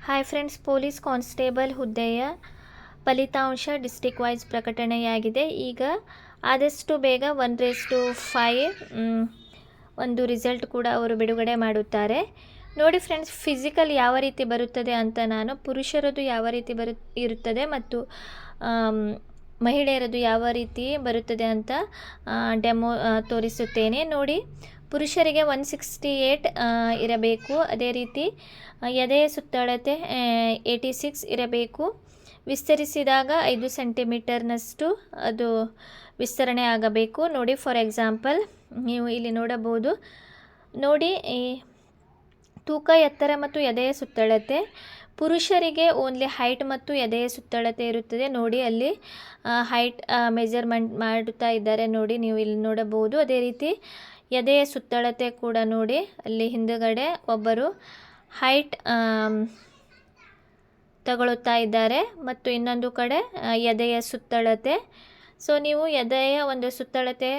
Hi friends, police constable ಹುದ್ದೆಯ ಫಲಿತಾಂಶ district wise ಪ್ರಕಟಣೆಯಾಗಿದೆ. ಈಗ ಆದಷ್ಟು ಬೇಗ 1:5 ಒಂದು ರಿಸಲ್ಟ್ ಕೂಡ ಅವರು ಬಿಡುಗಡೆ ಮಾಡುತ್ತಾರೆ. ನೋಡಿ ಫ್ರೆಂಡ್ಸ್, ಫಿಸಿಕಲ್ ಯಾವ ರೀತಿ ಬರುತ್ತದೆ ಅಂತ ನಾನು ಪುರುಷರದು ಯಾವ ರೀತಿ ಇರುತ್ತದೆ ಮತ್ತು ಮಹಿಳೆಯರದು ಯಾವ ರೀತಿ ಬರುತ್ತದೆ ಅಂತ ಡೆಮೋ ತೋರಿಸುತ್ತೇನೆ. ನೋಡಿ, ಪುರುಷರಿಗೆ 168 ಇರಬೇಕು. ಅದೇ ರೀತಿ ಎದೆಯ ಸುತ್ತಳತೆ 86 ಇರಬೇಕು. ವಿಸ್ತರಿಸಿದಾಗ 5 ಸೆಂಟಿಮೀಟರ್ನಷ್ಟು ಅದು ವಿಸ್ತರಣೆ ಆಗಬೇಕು. ನೋಡಿ, ಫಾರ್ ಎಕ್ಸಾಂಪಲ್ ನೀವು ಇಲ್ಲಿ ನೋಡಬಹುದು. ನೋಡಿ, ಈ ತೂಕ, ಎತ್ತರ ಮತ್ತು ಎದೆಯ ಸುತ್ತಳತೆ ಪುರುಷರಿಗೆ ಓನ್ಲಿ ಹೈಟ್ ಮತ್ತು ಎದೆಯ ಸುತ್ತಳತೆ ಇರುತ್ತದೆ. ನೋಡಿ, ಅಲ್ಲಿ ಹೈಟ್ ಮೆಜರ್ಮೆಂಟ್ ಮಾಡುತ್ತಾ ಇದ್ದಾರೆ. ನೋಡಿ, ನೀವು ಇಲ್ಲಿ ನೋಡಬಹುದು. ಅದೇ ರೀತಿ ಎದೆಯ ಸುತ್ತಳತೆ ಕೂಡ ನೋಡಿ, ಅಲ್ಲಿ ಹಿಂದುಗಡೆ ಒಬ್ಬರು ಹೈಟ್ ತಗೊಳ್ಳುತ್ತಾ ಇದ್ದಾರೆ ಮತ್ತು ಇನ್ನೊಂದು ಕಡೆ ಎದೆಯ ಸುತ್ತಳತೆ. ಸೊ ನೀವು ಎದೆಯ ಒಂದು ಸುತ್ತಳತೆ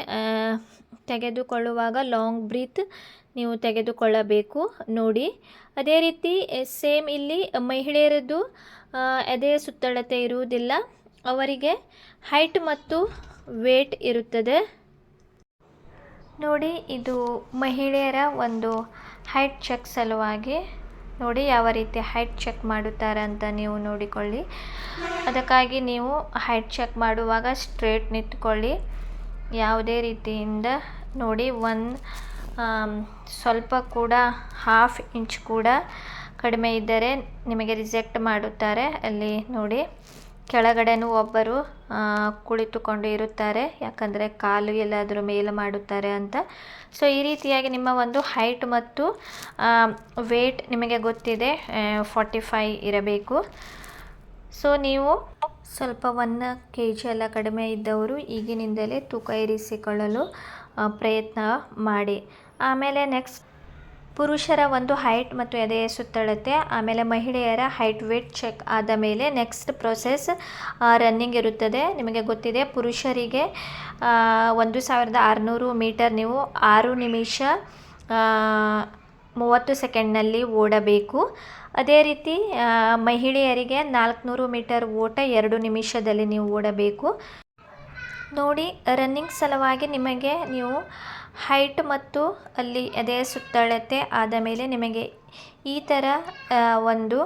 ತೆಗೆದುಕೊಳ್ಳುವಾಗ ಲಾಂಗ್ ಬ್ರೀತ್ ನೀವು ತೆಗೆದುಕೊಳ್ಳಬೇಕು. ನೋಡಿ, ಅದೇ ರೀತಿ ಸೇಮ್ ಇಲ್ಲಿ ಮಹಿಳೆಯರದ್ದು ಎದೆಯ ಸುತ್ತಳತೆ ಇರುವುದಿಲ್ಲ. ಅವರಿಗೆ ಹೈಟ್ ಮತ್ತು ವೇಟ್ ಇರುತ್ತದೆ. ನೋಡಿ, ಇದು ಮಹಿಳೆಯರ ಒಂದು ಹೈಟ್ ಚೆಕ್ ಸಲುವಾಗಿ. ನೋಡಿ ಯಾವ ರೀತಿ ಹೈಟ್ ಚೆಕ್ ಮಾಡುತ್ತಾರೆ ಅಂತ ನೀವು ನೋಡಿಕೊಳ್ಳಿ. ಅದಕ್ಕಾಗಿ ನೀವು ಹೈಟ್ ಚೆಕ್ ಮಾಡುವಾಗ ಸ್ಟ್ರೇಟ್ ನಿಂತ್ಕೊಳ್ಳಿ. ಯಾವುದೇ ರೀತಿಯಿಂದ ನೋಡಿ, ಸ್ವಲ್ಪ ಕೂಡ 1/2 ಇಂಚ್ ಕೂಡ ಕಡಿಮೆ ಇದ್ದರೆ ನಿಮಗೆ ರಿಜೆಕ್ಟ್ ಮಾಡುತ್ತಾರೆ. ಅಲ್ಲಿ ನೋಡಿ, ಕೆಳಗಡೆನೂ ಒಬ್ಬರು ಕುಳಿತುಕೊಂಡು ಇರುತ್ತಾರೆ, ಯಾಕಂದರೆ ಕಾಲು ಎಲ್ಲಾದರೂ ಮೇಲೆ ಮಾಡುತ್ತಾರೆ ಅಂತ. ಸೊ ಈ ರೀತಿಯಾಗಿ ನಿಮ್ಮ ಒಂದು ಹೈಟ್ ಮತ್ತು ವೇಟ್ ನಿಮಗೆ ಗೊತ್ತಿದೆ, 45 ಇರಬೇಕು. ಸೊ ನೀವು ಸ್ವಲ್ಪ 1 kg ಎಲ್ಲ ಕಡಿಮೆ ಇದ್ದವರು ಈಗಿನಿಂದಲೇ ತೂಕ ಇರಿಸಿಕೊಳ್ಳಲು ಪ್ರಯತ್ನ ಮಾಡಿ. ಆಮೇಲೆ ನೆಕ್ಸ್ಟ್ ಪುರುಷರ ಒಂದು ಹೈಟ್ ಮತ್ತು ಎದೆಯ ಸುತ್ತಳತೆ, ಆಮೇಲೆ ಮಹಿಳೆಯರ ಹೈಟ್ ವೇಟ್ ಚೆಕ್ ಆದ ಮೇಲೆ ನೆಕ್ಸ್ಟ್ ಪ್ರೊಸೆಸ್ ರನ್ನಿಂಗ್ ಇರುತ್ತದೆ. ನಿಮಗೆ ಗೊತ್ತಿದೆ, ಪುರುಷರಿಗೆ 1600 ಮೀಟರ್ ನೀವು 6 ನಿಮಿಷ 30 ಸೆಕೆಂಡ್ನಲ್ಲಿ ಓಡಬೇಕು. ಅದೇ ರೀತಿ ಮಹಿಳೆಯರಿಗೆ 400 ಮೀಟರ್ ಓಟ 2 ನಿಮಿಷದಲ್ಲಿ ನೀವು ಓಡಬೇಕು. ನೋಡಿ, ರನ್ನಿಂಗ್ ಸಲುವಾಗಿ ನಿಮಗೆ ನೀವು ಹೈಟ್ ಮತ್ತು ಅಲ್ಲಿ ಎದೆಯ ಸುತ್ತಳತೆ ಆದ ಮೇಲೆ ನಿಮಗೆ ಈ ಥರ ಒಂದು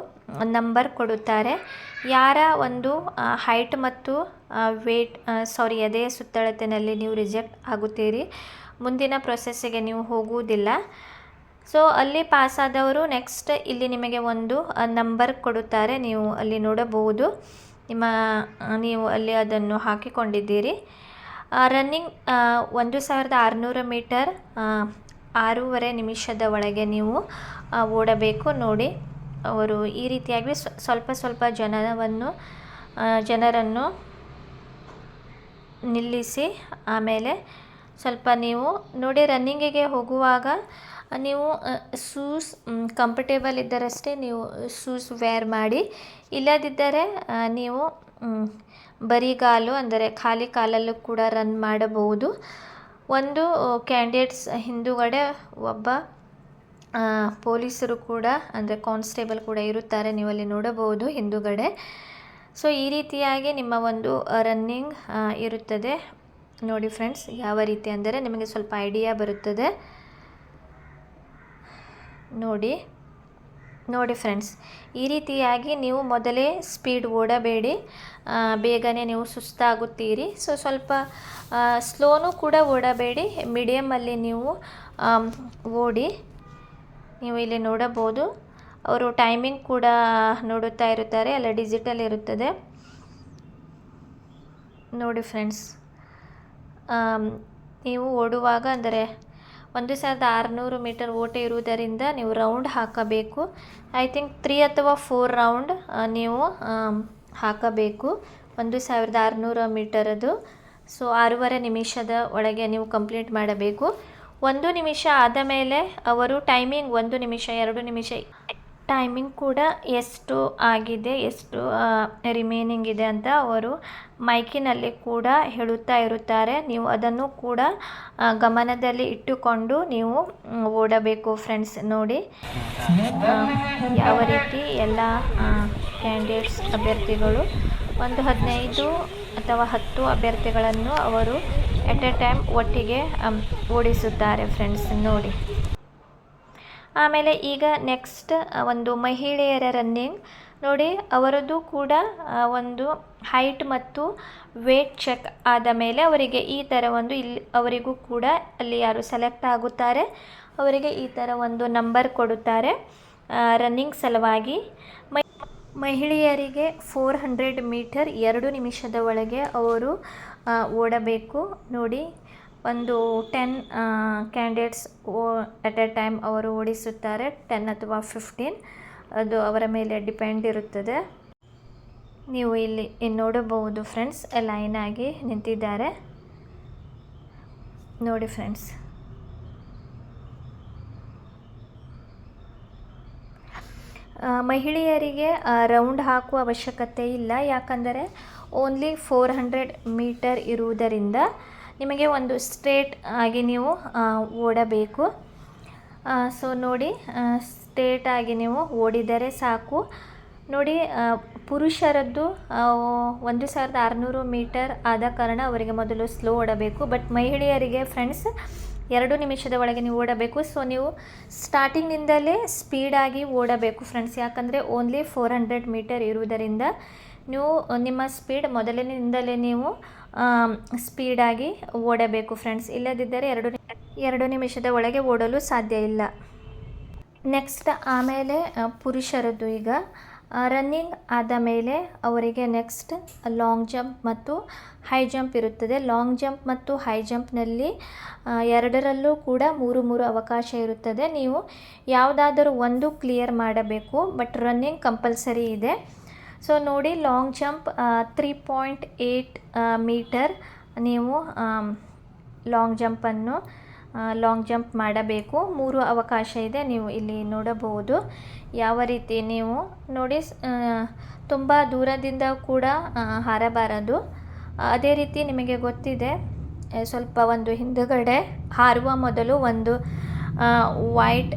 ನಂಬರ್ ಕೊಡುತ್ತಾರೆ. ಯಾರ ಒಂದು ಹೈಟ್ ಮತ್ತು ಎದೆಯ ಸುತ್ತಳತೆಯಲ್ಲಿ ನೀವು ರಿಜೆಕ್ಟ್ ಆಗುತ್ತೀರಿ, ಮುಂದಿನ ಪ್ರೊಸೆಸ್ಸಿಗೆ ನೀವು ಹೋಗುವುದಿಲ್ಲ. ಸೊ ಅಲ್ಲಿ ಪಾಸಾದವರು ನೆಕ್ಸ್ಟ್ ಇಲ್ಲಿ ನಿಮಗೆ ಒಂದು ನಂಬರ್ ಕೊಡುತ್ತಾರೆ. ನೀವು ಅಲ್ಲಿ ನೋಡಬಹುದು, ನೀವು ಅಲ್ಲಿ ಅದನ್ನು ಹಾಕಿಕೊಂಡಿದ್ದೀರಿ. ರನ್ನಿಂಗ್ 1600 ಮೀಟರ್ 6.5 ನಿಮಿಷದ ಒಳಗೆ ನೀವು ಓಡಬೇಕು. ನೋಡಿ, ಅವರು ಈ ರೀತಿಯಾಗಿ ಸ್ವಲ್ಪ ಜನರನ್ನು ನಿಲ್ಲಿಸಿ ಆಮೇಲೆ ಸ್ವಲ್ಪ ನೀವು ನೋಡಿ, ರನ್ನಿಂಗಿಗೆ ಹೋಗುವಾಗ ನೀವು ಶೂಸ್ ಕಂಫರ್ಟೇಬಲ್ ಇದ್ದರಷ್ಟೇ ನೀವು ಶೂಸ್ ವೇರ್ ಮಾಡಿ. ಇಲ್ಲದಿದ್ದರೆ ನೀವು ಬರಿಗಾಲು ಅಂದರೆ ಖಾಲಿ ಕಾಲಲ್ಲೂ ಕೂಡ ರನ್ ಮಾಡಬಹುದು. ಒಂದು ಕ್ಯಾಂಡಿಡೇಟ್ಸ್ ಹಿಂದುಗಡೆ ಒಬ್ಬ ಪೊಲೀಸರು ಕೂಡ ಅಂದರೆ ಕಾನ್ಸ್ಟೇಬಲ್ ಕೂಡ ಇರುತ್ತಾರೆ, ನೀವು ಅಲ್ಲಿ ನೋಡಬಹುದು ಹಿಂದುಗಡೆ. ಸೊ ಈ ರೀತಿಯಾಗಿ ನಿಮ್ಮ ಒಂದು ರನ್ನಿಂಗ್ ಇರುತ್ತದೆ. ನೋಡಿ ಫ್ರೆಂಡ್ಸ್, ಯಾವ ರೀತಿ ಅಂದರೆ ನಿಮಗೆ ಸ್ವಲ್ಪ ಐಡಿಯಾ ಬರುತ್ತದೆ. ನೋಡಿ ಫ್ರೆಂಡ್ಸ್, ಈ ರೀತಿಯಾಗಿ ನೀವು ಮೊದಲೇ ಸ್ಪೀಡ್ ಓಡಬೇಡಿ, ಬೇಗನೆ ನೀವು ಸುಸ್ತಾಗುತ್ತೀರಿ. ಸೊ ಸ್ವಲ್ಪ ಸ್ಲೋನೂ ಕೂಡ ಓಡಬೇಡಿ, ಮೀಡಿಯಮಲ್ಲಿ ನೀವು ಓಡಿ. ನೀವು ಇಲ್ಲಿ ನೋಡಬಹುದು, ಅವರು ಟೈಮಿಂಗ್ ಕೂಡ ನೋಡುತ್ತಾ ಇರುತ್ತಾರೆ, ಅಲ್ಲ ಡಿಜಿಟಲ್ ಇರುತ್ತದೆ. ನೋಡಿ ಫ್ರೆಂಡ್ಸ್, ನೀವು ಓಡುವಾಗ ಅಂದರೆ 1600 ಮೀಟರ್ ಓಟ ಇರುವುದರಿಂದ ನೀವು ರೌಂಡ್ ಹಾಕಬೇಕು. ಐ ಥಿಂಕ್ 3 ಅಥವಾ 4 ರೌಂಡ್ ನೀವು ಹಾಕಬೇಕು 1600 ಮೀಟರದು. ಸೊ 6.5 ನಿಮಿಷದ ಒಳಗೆ ನೀವು ಕಂಪ್ಲೀಟ್ ಮಾಡಬೇಕು. 1 ನಿಮಿಷ ಆದ ಮೇಲೆ ಅವರು ಟೈಮಿಂಗ್ 1 ನಿಮಿಷ 2 ನಿಮಿಷ ಟೈಮಿಂಗ್ ಕೂಡ ಎಷ್ಟು ಆಗಿದೆ, ಎಷ್ಟು ರಿಮೈನಿಂಗ್ ಇದೆ ಅಂತ ಅವರು ಮೈಕಿನಲ್ಲಿ ಕೂಡ ಹೇಳುತ್ತಾ ಇರುತ್ತಾರೆ. ನೀವು ಅದನ್ನು ಕೂಡ ಗಮನದಲ್ಲಿ ಇಟ್ಟುಕೊಂಡು ನೀವು ಓಡಬೇಕು ಫ್ರೆಂಡ್ಸ್. ನೋಡಿ ಯಾವ ರೀತಿ ಎಲ್ಲ ಕ್ಯಾಂಡಿಡೇಟ್ಸ್ ಅಭ್ಯರ್ಥಿಗಳು ಒಂದು 15 ಅಥವಾ 10 ಅಭ್ಯರ್ಥಿಗಳನ್ನು ಅವರು ಎಟ್ ಎ ಟೈಮ್ ಒಟ್ಟಿಗೆ ಓಡಿಸುತ್ತಾರೆ ಫ್ರೆಂಡ್ಸ್ ನೋಡಿ. ಆಮೇಲೆ ಈಗ ನೆಕ್ಸ್ಟ್ ಒಂದು ಮಹಿಳೆಯರ ರನ್ನಿಂಗ್ ನೋಡಿ. ಅವರದ್ದು ಕೂಡ ಒಂದು ಹೈಟ್ ಮತ್ತು ವೇಟ್ ಚೆಕ್ ಆದ ಮೇಲೆ ಅವರಿಗೆ ಈ ಥರ ಒಂದು ಇಲ್ಲಿ ಅವರಿಗೂ ಕೂಡ ಅಲ್ಲಿ ಯಾರು ಸೆಲೆಕ್ಟ್ ಆಗುತ್ತಾರೆ ಅವರಿಗೆ ಈ ಥರ ಒಂದು ನಂಬರ್ ಕೊಡುತ್ತಾರೆ ರನ್ನಿಂಗ್ ಸಲುವಾಗಿ. ಮಹಿಳೆಯರಿಗೆ 400 ಮೀಟರ್ 2 ನಿಮಿಷದ ಒಳಗೆ ಅವರು ಓಡಬೇಕು ನೋಡಿ. ಒಂದು 10 ಕ್ಯಾಂಡಿಡೇಟ್ಸ್ ಎಟ್ ಎ ಟೈಮ್ ಅವರು ಓಡಿಸುತ್ತಾರೆ, 10 ಅಥವಾ 15, ಅದು ಅವರ ಮೇಲೆ ಡಿಪೆಂಡ್ ಇರುತ್ತದೆ. ನೀವು ಇಲ್ಲಿ ನೋಡಬಹುದು ಫ್ರೆಂಡ್ಸ್, ಲೈನ್ ಆಗಿ ನಿಂತಿದ್ದಾರೆ ನೋಡಿ ಫ್ರೆಂಡ್ಸ್. ಮಹಿಳೆಯರಿಗೆ ರೌಂಡ್ ಹಾಕುವ ಅವಶ್ಯಕತೆ ಇಲ್ಲ, ಯಾಕಂದರೆ ಓನ್ಲಿ 400 ಮೀಟರ್ ಇರುವುದರಿಂದ ನಿಮಗೆ ಒಂದು ಸ್ಟ್ರೇಟ್ ಆಗಿ ನೀವು ಓಡಬೇಕು. ಸೊ ನೋಡಿ, ಸ್ಟ್ರೇಟ್ ಆಗಿ ನೀವು ಓಡಿದರೆ ಸಾಕು ನೋಡಿ. ಪುರುಷರದ್ದು 1600 ಮೀಟರ್ ಆದ ಕಾರಣ ಅವರಿಗೆ ಮೊದಲು ಸ್ಲೋ ಓಡಬೇಕು. ಬಟ್ ಮಹಿಳೆಯರಿಗೆ ಫ್ರೆಂಡ್ಸ್ 2 ನಿಮಿಷದ ಒಳಗೆ ನೀವು ಓಡಬೇಕು. ಸೊ ನೀವು ಸ್ಟಾರ್ಟಿಂಗ್ನಿಂದಲೇ ಸ್ಪೀಡಾಗಿ ಓಡಬೇಕು ಫ್ರೆಂಡ್ಸ್, ಯಾಕಂದರೆ ಓನ್ಲಿ 400 ಮೀಟರ್ ಇರುವುದರಿಂದ ನೀವು ನಿಮ್ಮ ಸ್ಪೀಡ್ ಮೊದಲಿನಿಂದಲೇ ನೀವು ಸ್ಪೀಡಾಗಿ ಓಡಬೇಕು ಫ್ರೆಂಡ್ಸ್. ಇಲ್ಲದಿದ್ದರೆ 2 ನಿಮಿಷದ ಒಳಗೆ ಓಡಲು ಸಾಧ್ಯ ಇಲ್ಲ. ನೆಕ್ಸ್ಟ್ ಆಮೇಲೆ ಪುರುಷರದ್ದು ಈಗ ರನ್ನಿಂಗ್ ಆದ ಮೇಲೆ ಅವರಿಗೆ ನೆಕ್ಸ್ಟ್ ಲಾಂಗ್ ಜಂಪ್ ಮತ್ತು ಹೈ ಜಂಪ್ ಇರುತ್ತದೆ. ಲಾಂಗ್ ಜಂಪ್ ಮತ್ತು ಹೈ ಜಂಪ್ನಲ್ಲಿ ಎರಡರಲ್ಲೂ ಕೂಡ 3 ಅವಕಾಶ ಇರುತ್ತದೆ. ನೀವು ಯಾವುದಾದರೂ ಒಂದು ಕ್ಲಿಯರ್ ಮಾಡಬೇಕು, ಬಟ್ ರನ್ನಿಂಗ್ ಕಂಪಲ್ಸರಿ ಇದೆ. ಸೊ ನೋಡಿ, ಲಾಂಗ್ ಜಂಪ್ 3.8 ಮೀಟರ್ ನೀವು ಲಾಂಗ್ ಜಂಪ್ ಮಾಡಬೇಕು. 3 ಅವಕಾಶ ಇದೆ, ನೀವು ಇಲ್ಲಿ ನೋಡಬಹುದು. ಯಾವ ರೀತಿ ನೀವು ನೋಡಿ, ತುಂಬ ದೂರದಿಂದ ಕೂಡ ಹಾರಬಾರದು. ಅದೇ ರೀತಿ ನಿಮಗೆ ಗೊತ್ತಿದೆ, ಸ್ವಲ್ಪ ಒಂದು ಹಿಂದುಗಡೆ ಹಾರುವ ಮೊದಲು ಒಂದು ವೈಟ್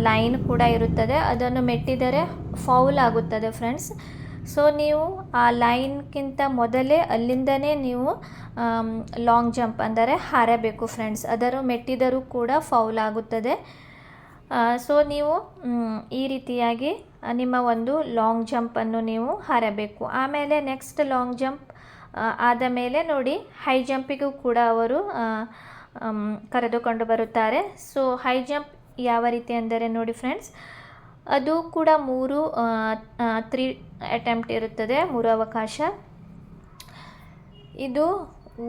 ಲೈನ್ ಕೂಡ ಇರುತ್ತದೆ, ಅದನ್ನು ಮೆಟ್ಟಿದರೆ ಫೌಲ್ ಆಗುತ್ತದೆ ಫ್ರೆಂಡ್ಸ್. ಸೊ ನೀವು ಆ ಲೈನ್ಗಿಂತ ಮೊದಲೇ ಅಲ್ಲಿಂದನೇ ನೀವು ಲಾಂಗ್ ಜಂಪ್ ಅಂದರೆ ಹಾರಬೇಕು ಫ್ರೆಂಡ್ಸ್, ಅದನ್ನು ಮೆಟ್ಟಿದರೂ ಕೂಡ ಫೌಲ್ ಆಗುತ್ತದೆ. ಸೊ ನೀವು ಈ ರೀತಿಯಾಗಿ ನಿಮ್ಮ ಒಂದು ಲಾಂಗ್ ಜಂಪನ್ನು ನೀವು ಹಾರಬೇಕು. ಆಮೇಲೆ ನೆಕ್ಸ್ಟ್ ಲಾಂಗ್ ಜಂಪ್ ಆದ ಮೇಲೆ ನೋಡಿ, ಹೈ ಜಂಪಿಗೂ ಕೂಡ ಅವರು ಕರೆದುಕೊಂಡು ಬರುತ್ತಾರೆ. ಸೊ ಹೈ ಜಂಪ್ ಯಾವ ರೀತಿ ಅಂದರೆ ನೋಡಿ ಫ್ರೆಂಡ್ಸ್, ಅದು ಕೂಡ 3 ಅಟೆಂಪ್ಟ್ ಇರುತ್ತದೆ, 3 ಅವಕಾಶ. ಇದು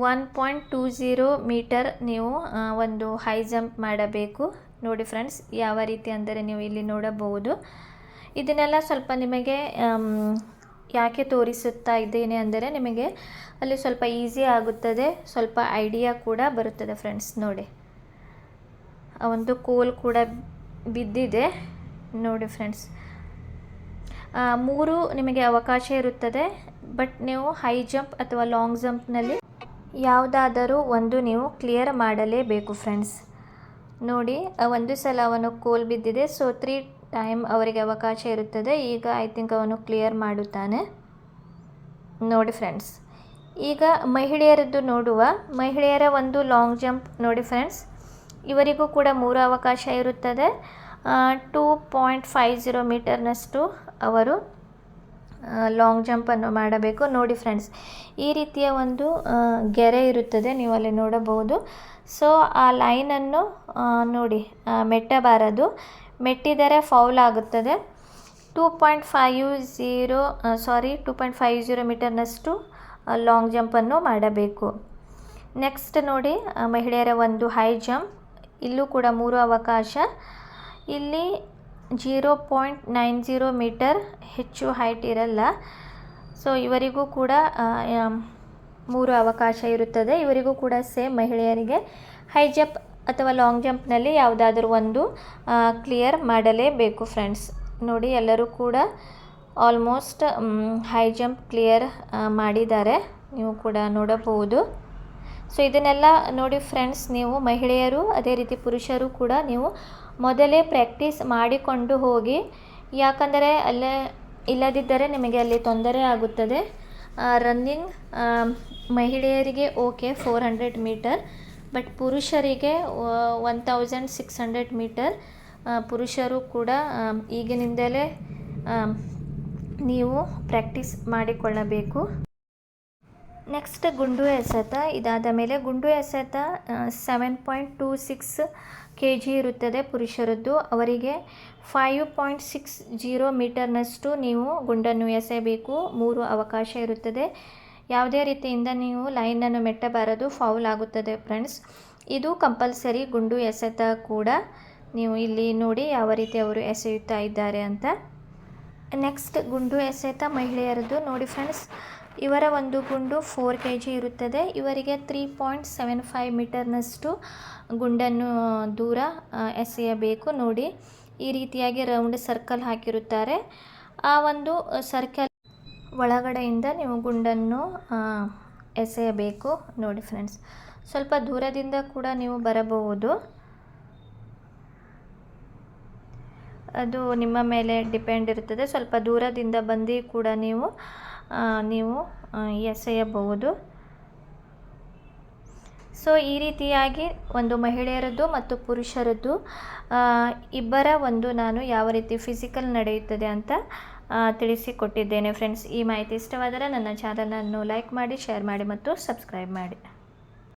1.20 ಮೀಟರ್ ನೀವು ಒಂದು ಹೈ ಜಂಪ್ ಮಾಡಬೇಕು ನೋಡಿ ಫ್ರೆಂಡ್ಸ್. ಯಾವ ರೀತಿ ಅಂದರೆ ನೀವು ಇಲ್ಲಿ ನೋಡಬಹುದು. ಇದನ್ನೆಲ್ಲ ಸ್ವಲ್ಪ ನಿಮಗೆ ಯಾಕೆ ತೋರಿಸುತ್ತಾ ಇದ್ದೇನೆ ಅಂದರೆ ನಿಮಗೆ ಅಲ್ಲಿ ಸ್ವಲ್ಪ ಈಸಿ ಆಗುತ್ತದೆ, ಸ್ವಲ್ಪ ಐಡಿಯಾ ಕೂಡ ಬರುತ್ತದೆ ಫ್ರೆಂಡ್ಸ್. ನೋಡಿ, ಒಂದು ಕೋಲ್ ಕೂಡ ಬಿದ್ದಿದೆ ನೋಡಿ ಫ್ರೆಂಡ್ಸ್. 3 ನಿಮಗೆ ಅವಕಾಶ ಇರುತ್ತದೆ, ಬಟ್ ನೀವು ಹೈ ಜಂಪ್ ಅಥವಾ ಲಾಂಗ್ ಜಂಪ್ನಲ್ಲಿ ಯಾವುದಾದರೂ ಒಂದು ನೀವು ಕ್ಲಿಯರ್ ಮಾಡಲೇಬೇಕು ಫ್ರೆಂಡ್ಸ್. ನೋಡಿ, ಒಂದು ಸಲ ಅವನು ಕೋಲ್ ಬಿದ್ದಿದೆ, ಸೊ 3 ಟೈಮ್ ಅವರಿಗೆ ಅವಕಾಶ ಇರುತ್ತದೆ. ಈಗ ಐ ಥಿಂಕ್ ಅವನು ಕ್ಲಿಯರ್ ಮಾಡುತ್ತಾನೆ ನೋಡಿ ಫ್ರೆಂಡ್ಸ್. ಈಗ ಮಹಿಳೆಯರದ್ದು ನೋಡುವ. ಮಹಿಳೆಯರ ಒಂದು ಲಾಂಗ್ ಜಂಪ್ ನೋಡಿ ಫ್ರೆಂಡ್ಸ್, ಇವರಿಗೂ ಕೂಡ 3 ಅವಕಾಶ ಇರುತ್ತದೆ. 2.50 ಮೀಟರ್ನಷ್ಟು ಅವರು ಲಾಂಗ್ ಜಂಪನ್ನು ಮಾಡಬೇಕು ನೋಡಿ ಫ್ರೆಂಡ್ಸ್. ಈ ರೀತಿಯ ಒಂದು ಗೆರೆ ಇರುತ್ತದೆ, ನೀವು ಅಲ್ಲಿ ನೋಡಬಹುದು. ಸೊ ಆ ಲೈನನ್ನು ನೋಡಿ, ಮೆಟ್ಟಬಾರದು, ಮೆಟ್ಟಿದರೆ ಫೌಲ್ ಆಗುತ್ತದೆ. 2.50 ಮೀಟರ್ನಷ್ಟು ಲಾಂಗ್ ಜಂಪನ್ನು ಮಾಡಬೇಕು. ನೆಕ್ಸ್ಟ್ ನೋಡಿ, ಮಹಿಳೆಯರ ಒಂದು ಹೈ ಜಂಪ್, ಇಲ್ಲೂ ಕೂಡ 3 ಅವಕಾಶ. ಇಲ್ಲಿ 0.90 ಮೀಟರ್, ಹೆಚ್ಚು ಹೈಟ್ ಇರಲ್ಲ. ಸೊ ಇವರಿಗೂ ಕೂಡ 3 ಅವಕಾಶ ಇರುತ್ತದೆ. ಇವರಿಗೂ ಕೂಡ ಸೇಮ್ ಮಹಿಳೆಯರಿಗೆ ಹೈ ಜಂಪ್ ಅಥವಾ ಲಾಂಗ್ ಜಂಪ್ನಲ್ಲಿ ಯಾವುದಾದ್ರೂ ಒಂದು ಕ್ಲಿಯರ್ ಮಾಡಲೇಬೇಕು ಫ್ರೆಂಡ್ಸ್. ನೋಡಿ ಎಲ್ಲರೂ ಕೂಡ ಆಲ್ಮೋಸ್ಟ್ ಹೈ ಜಂಪ್ ಕ್ಲಿಯರ್ ಮಾಡಿದ್ದಾರೆ, ನೀವು ಕೂಡ ನೋಡಬಹುದು. ಸೊ ಇದನ್ನೆಲ್ಲ ನೋಡಿ ಫ್ರೆಂಡ್ಸ್, ನೀವು ಮಹಿಳೆಯರು ಅದೇ ರೀತಿ ಪುರುಷರು ಕೂಡ ನೀವು ಮೊದಲೇ ಪ್ರಾಕ್ಟೀಸ್ ಮಾಡಿಕೊಂಡು ಹೋಗಿ, ಯಾಕಂದರೆ ಅಲ್ಲೇ ಇಲ್ಲದಿದ್ದರೆ ನಿಮಗೆ ಅಲ್ಲಿ ತೊಂದರೆ ಆಗುತ್ತದೆ. ರನ್ನಿಂಗ್ ಮಹಿಳೆಯರಿಗೆ ಓಕೆ 400 ಮೀಟರ್, ಬಟ್ ಪುರುಷರಿಗೆ 1600 ಮೀಟರ್. ಪುರುಷರು ಕೂಡ ಈಗಿನಿಂದಲೇ ನೀವು ಪ್ರಾಕ್ಟೀಸ್ ಮಾಡಿಕೊಳ್ಳಬೇಕು. ನೆಕ್ಸ್ಟ್ ಗುಂಡು ಎಸೆತ. ಇದಾದ ಮೇಲೆ ಗುಂಡು ಎಸೆತ 7.26 kg ಇರುತ್ತದೆ ಪುರುಷರದ್ದು. ಅವರಿಗೆ 5.60 ಮೀಟರ್ನಷ್ಟು ನೀವು ಗುಂಡನ್ನು ಎಸೆಯಬೇಕು. 3 ಅವಕಾಶ ಇರುತ್ತದೆ. ಯಾವುದೇ ರೀತಿಯಿಂದ ನೀವು ಲೈನನ್ನು ಮೆಟ್ಟಬಾರದು, ಫೌಲ್ ಆಗುತ್ತದೆ ಫ್ರೆಂಡ್ಸ್. ಇದು ಕಂಪಲ್ಸರಿ ಗುಂಡು ಎಸೆತ ಕೂಡ. ನೀವು ಇಲ್ಲಿ ನೋಡಿ ಯಾವ ರೀತಿ ಅವರು ಎಸೆಯುತ್ತಾ ಇದ್ದಾರೆ ಅಂತ. ನೆಕ್ಸ್ಟ್ ಗುಂಡು ಎಸೆತ ಮಹಿಳೆಯರದ್ದು ನೋಡಿ ಫ್ರೆಂಡ್ಸ್, ಇವರ ಒಂದು ಗುಂಡು 4 kg ಇರುತ್ತದೆ. ಇವರಿಗೆ 3.75 ಮೀಟರ್ನಷ್ಟು ಗುಂಡನ್ನು ದೂರ ಎಸೆಯಬೇಕು. ನೋಡಿ ಈ ರೀತಿಯಾಗಿ ರೌಂಡ್ ಸರ್ಕಲ್ ಹಾಕಿರುತ್ತಾರೆ. ಆ ಒಂದು ಸರ್ಕಲ್ ಒಳಗಡೆಯಿಂದ ನೀವು ಗುಂಡನ್ನು ಎಸೆಯಬೇಕು. ನೋಡಿ ಫ್ರೆಂಡ್ಸ್, ಸ್ವಲ್ಪ ದೂರದಿಂದ ಕೂಡ ನೀವು ಬರಬಹುದು, ಅದು ನಿಮ್ಮ ಮೇಲೆ ಡಿಪೆಂಡ್ ಇರುತ್ತದೆ. ಸ್ವಲ್ಪ ದೂರದಿಂದ ಬಂದು ಕೂಡ ನೀವು ಎಸೆಯಬಹುದು. ಸೊ ಈ ರೀತಿಯಾಗಿ ಒಂದು ಮಹಿಳೆಯರದ್ದು ಮತ್ತು ಪುರುಷರದ್ದು ಇಬ್ಬರ ಒಂದು ನಾನು ಯಾವ ರೀತಿ ಫಿಸಿಕಲ್ ನಡೆಯುತ್ತದೆ ಅಂತ ತಿಳಿಸಿಕೊಟ್ಟಿದ್ದೇನೆ ಫ್ರೆಂಡ್ಸ್. ಈ ಮಾಹಿತಿ ಇಷ್ಟವಾದರೆ ನನ್ನ ಚಾನಲನ್ನು ಲೈಕ್ ಮಾಡಿ, ಶೇರ್ ಮಾಡಿ ಮತ್ತು ಸಬ್ಸ್ಕ್ರೈಬ್ ಮಾಡಿ.